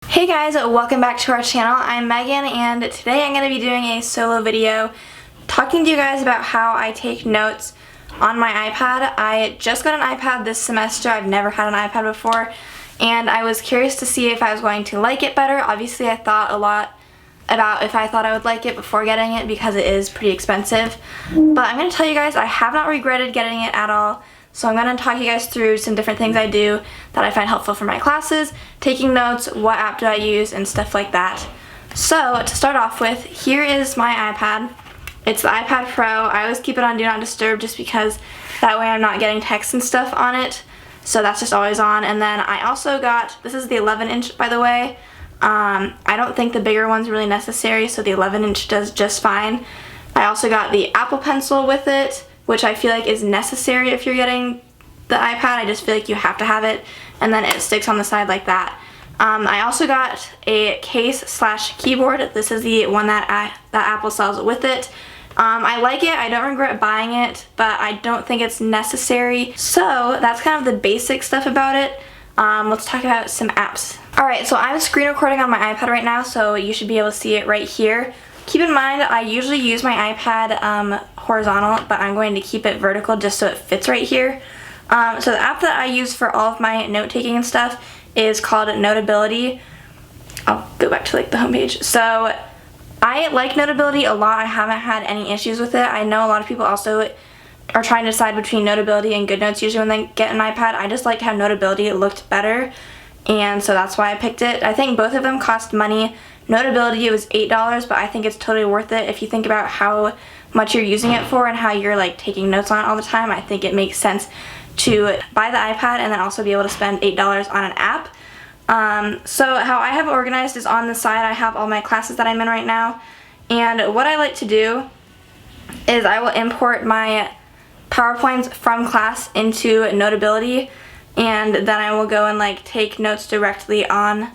Hey guys, welcome back to our channel. I'm Megan and today I'm going to be doing a solo video talking to you guys about how I take notes on my iPad. I just got an iPad this semester. I've never had an iPad before and I was curious to see if I was going to like it better. Obviously I thought a lot about if I thought I would like it before getting it because it is pretty expensive. But I'm going to tell you guys I have not regretted getting it at all. So I'm going to talk you guys through some different things I do that I find helpful for my classes, taking notes, what app do I use, and stuff like that. So to start off with, here is my iPad. It's the iPad Pro. I always keep it on Do Not Disturb just because that way I'm not getting text and stuff on it. So that's just always on. And then I also got, this is the 11-inch by the way. I don't think the bigger one's really necessary, so the 11-inch does just fine. I also got the Apple Pencil with it, which I feel like is necessary if you're getting the iPad. I just feel like you have to have it, and then it sticks on the side like that. I also got a case/keyboard. This is the one that Apple sells with it. I like it. I don't regret buying it, but I don't think it's necessary. So that's kind of the basic stuff about it. Let's talk about some apps. Alright, so I'm screen recording on my iPad right now, so you should be able to see it right here. Keep in mind, I usually use my iPad horizontal, but I'm going to keep it vertical just so it fits right here. So the app that I use for all of my note-taking and stuff is called Notability. I'll go back to like the homepage. So I like Notability a lot. I haven't had any issues with it. I know a lot of people also are trying to decide between Notability and GoodNotes usually when they get an iPad. I just liked how Notability looked better, and so that's why I picked it. I think both of them cost money. Notability was $8, but I think it's totally worth it if you think about how much you're using it for and how you're like taking notes on it all the time. I think it makes sense to buy the iPad and then also be able to spend $8 on an app. So how I have it organized is on the side I have all my classes that I'm in right now, and what I like to do is I will import my PowerPoints from class into Notability, and then I will go and like take notes directly on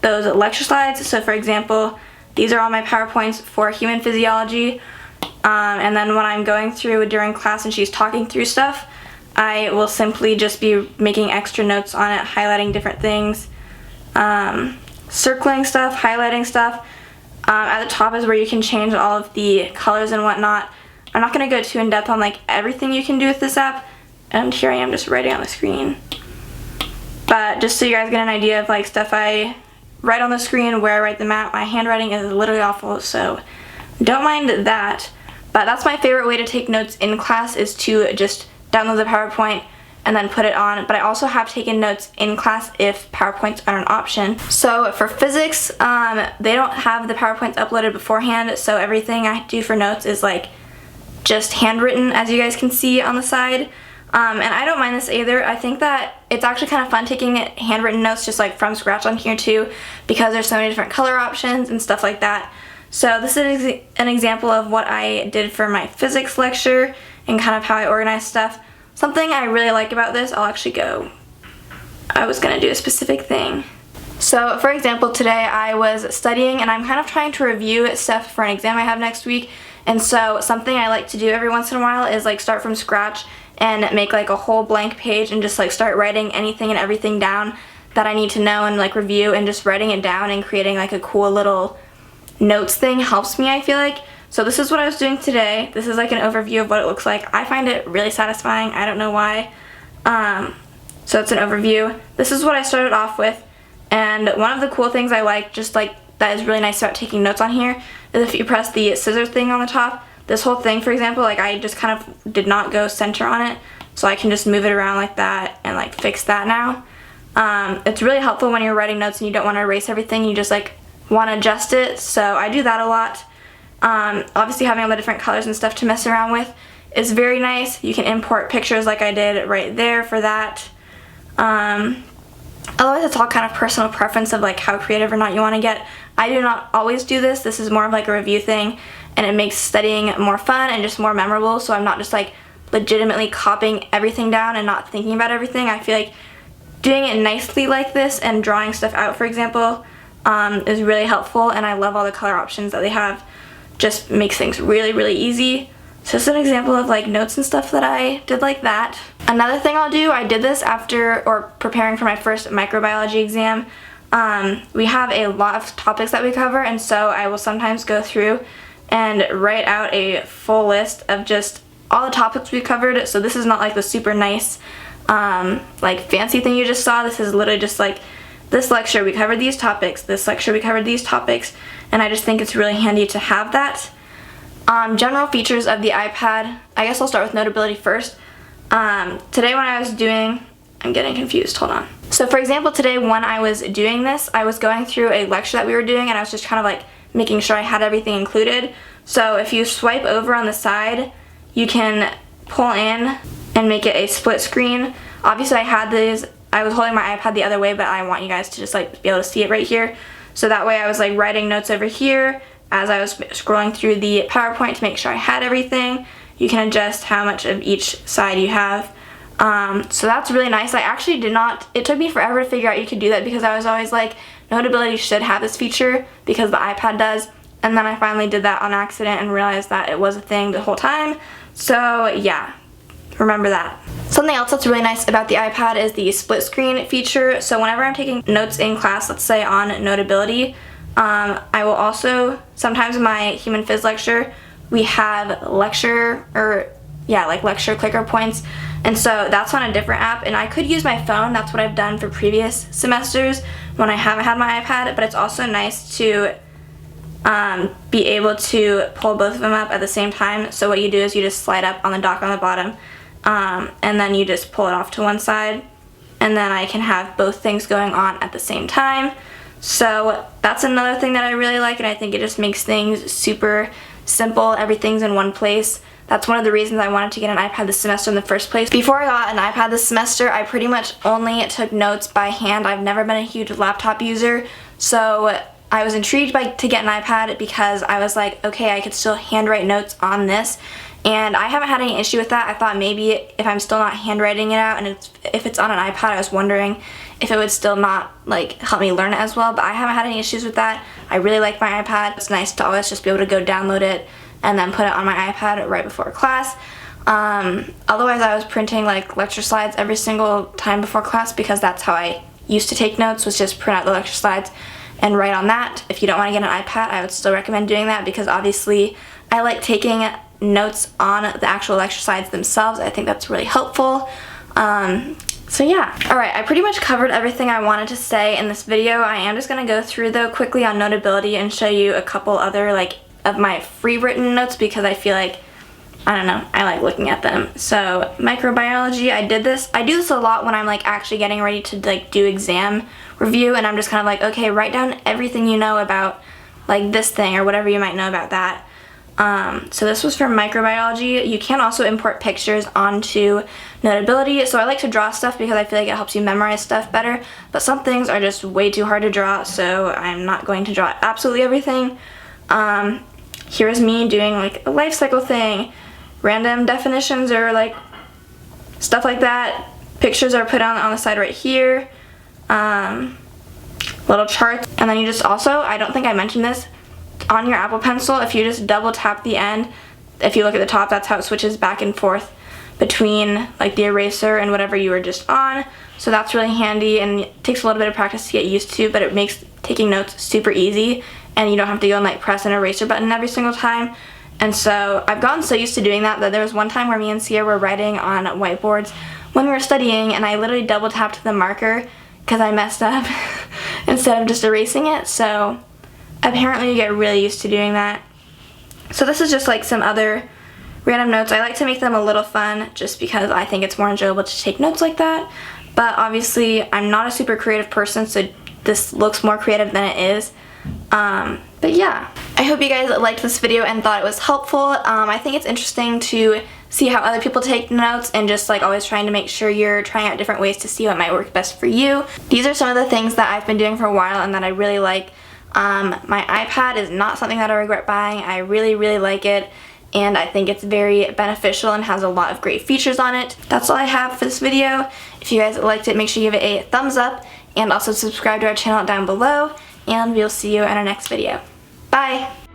those lecture slides. So for example, these are all my PowerPoints for human physiology, and then when I'm going through during class and she's talking through stuff, I will simply just be making extra notes on it, highlighting different things, circling stuff, highlighting stuff. At the top is where you can change all of the colors and whatnot. I'm not going to go too in depth on like everything you can do with this app, and here I am just writing on the screen. But just so you guys get an idea of like stuff I write on the screen, where I write them at. My handwriting is literally awful, so don't mind that. But that's my favorite way to take notes in class, is to just download the PowerPoint and then put it on. But I also have taken notes in class if PowerPoints are an option. So for physics, they don't have the PowerPoints uploaded beforehand, so everything I do for notes is like just handwritten, as you guys can see on the side. And I don't mind this either. I think that it's actually kind of fun taking handwritten notes just like from scratch on here too, because there's so many different color options and stuff like that. So this is an example of what I did for my physics lecture and kind of how I organize stuff. Something I really like about this, I was going to do a specific thing. So for example, today I was studying and I'm kind of trying to review stuff for an exam I have next week. And so something I like to do every once in a while is like start from scratch and make like a whole blank page and just like start writing anything and everything down that I need to know and like review, and just writing it down and creating like a cool little notes thing helps me, I feel like. So this is what I was doing today. This is like an overview of what it looks like. I find it really satisfying. I don't know why. So it's an overview. This is what I started off with, and one of the cool things I like, just like that is really nice about taking notes on here, is if you press the scissors thing on the top, this whole thing, for example, like I just kind of did not go center on it, so I can just move it around like that and like fix that now. It's really helpful when you're writing notes and you don't want to erase everything, you just like want to adjust it, so I do that a lot. Obviously having all the different colors and stuff to mess around with is very nice. You can import pictures like I did right there for that. Otherwise it's all kind of personal preference of like how creative or not you want to get. I do not always do this. This is more of like a review thing, and it makes studying more fun and just more memorable, so I'm not just like legitimately copying everything down and not thinking about everything. I feel like doing it nicely like this and drawing stuff out, for example, is really helpful, and I love all the color options that they have. Just makes things really, really easy. So this is an example of like notes and stuff that I did like that. Another thing I'll do, I did this after or preparing for my first microbiology exam. we have a lot of topics that we cover, and so I will sometimes go through and write out a full list of just all the topics we covered. So this is not like the super nice like fancy thing you just saw. This is literally just like, this lecture we covered these topics, this lecture we covered these topics, and I just think it's really handy to have that. General features of the iPad, I guess I'll start with Notability first. Today when I was doing, I'm getting confused, hold on. So for example, today when I was doing this, I was going through a lecture that we were doing, and I was just kind of like making sure I had everything included. So if you swipe over on the side, you can pull in and make it a split screen. Obviously I was holding my iPad the other way, but I want you guys to just like be able to see it right here. So that way I was like writing notes over here as I was scrolling through the PowerPoint to make sure I had everything. You can adjust how much of each side you have. So that's really nice. I actually did not, it took me forever to figure out you could do that because I was always like, Notability should have this feature because the iPad does. And then I finally did that on accident and realized that it was a thing the whole time. So yeah, remember that. Something else that's really nice about the iPad is the split screen feature. So whenever I'm taking notes in class, let's say on Notability, I will also, sometimes in my human phys lecture, we have lecture clicker points, and so that's on a different app, and I could use my phone. That's what I've done for previous semesters when I haven't had my iPad, but it's also nice to be able to pull both of them up at the same time. So what you do is you just slide up on the dock on the bottom, and then you just pull it off to one side, and then I can have both things going on at the same time. So that's another thing that I really like, and I think it just makes things super simple. Everything's in one place. That's one of the reasons I wanted to get an iPad this semester in the first place. Before I got an iPad this semester, I pretty much only took notes by hand. I've never been a huge laptop user, so I was intrigued to get an iPad because I was like, okay, I could still handwrite notes on this, and I haven't had any issue with that. I thought maybe if I'm still not handwriting it out and if it's on an iPad, I was wondering if it would still not like help me learn it as well, but I haven't had any issues with that. I really like my iPad. It's nice to always just be able to go download it and then put it on my iPad right before class. Otherwise I was printing like lecture slides every single time before class because that's how I used to take notes, was just print out the lecture slides and write on that. If you don't want to get an iPad, I would still recommend doing that because obviously I like taking notes on the actual lecture slides themselves. I think that's really helpful. So yeah. Alright, I pretty much covered everything I wanted to say in this video. I am just going to go through though quickly on Notability and show you a couple other like of my free written notes because I feel like, I don't know, I like looking at them. So microbiology, I do this a lot when I'm like actually getting ready to like do exam review, and I'm just kind of like, okay, write down everything you know about like this thing or whatever you might know about that. So this was for microbiology. You can also import pictures onto Notability. So I like to draw stuff because I feel like it helps you memorize stuff better, but some things are just way too hard to draw, so I'm not going to draw absolutely everything. Here's me doing like a life cycle thing, random definitions or like stuff like that. Pictures are put on the side right here, little charts, and then you just also, I don't think I mentioned this, on your Apple Pencil, if you just double tap the end, if you look at the top, that's how it switches back and forth between like the eraser and whatever you were just on. So that's really handy, and it takes a little bit of practice to get used to, but it makes taking notes super easy, and you don't have to go and like press an eraser button every single time. And so I've gotten so used to doing that there was one time where me and Ciera were writing on whiteboards when we were studying, and I literally double tapped the marker because I messed up instead of just erasing it. So apparently you get really used to doing that. So this is just like some other random notes. I like to make them a little fun just because I think it's more enjoyable to take notes like that. But obviously I'm not a super creative person, so this looks more creative than it is. But yeah, I hope you guys liked this video and thought it was helpful. I think it's interesting to see how other people take notes and just like always trying to make sure you're trying out different ways to see what might work best for you. These are some of the things that I've been doing for a while and that I really like. My iPad is not something that I regret buying. I really, really like it, and I think it's very beneficial and has a lot of great features on it. That's all I have for this video. If you guys liked it, make sure you give it a thumbs up and also subscribe to our channel down below, and we'll see you in our next video. Bye!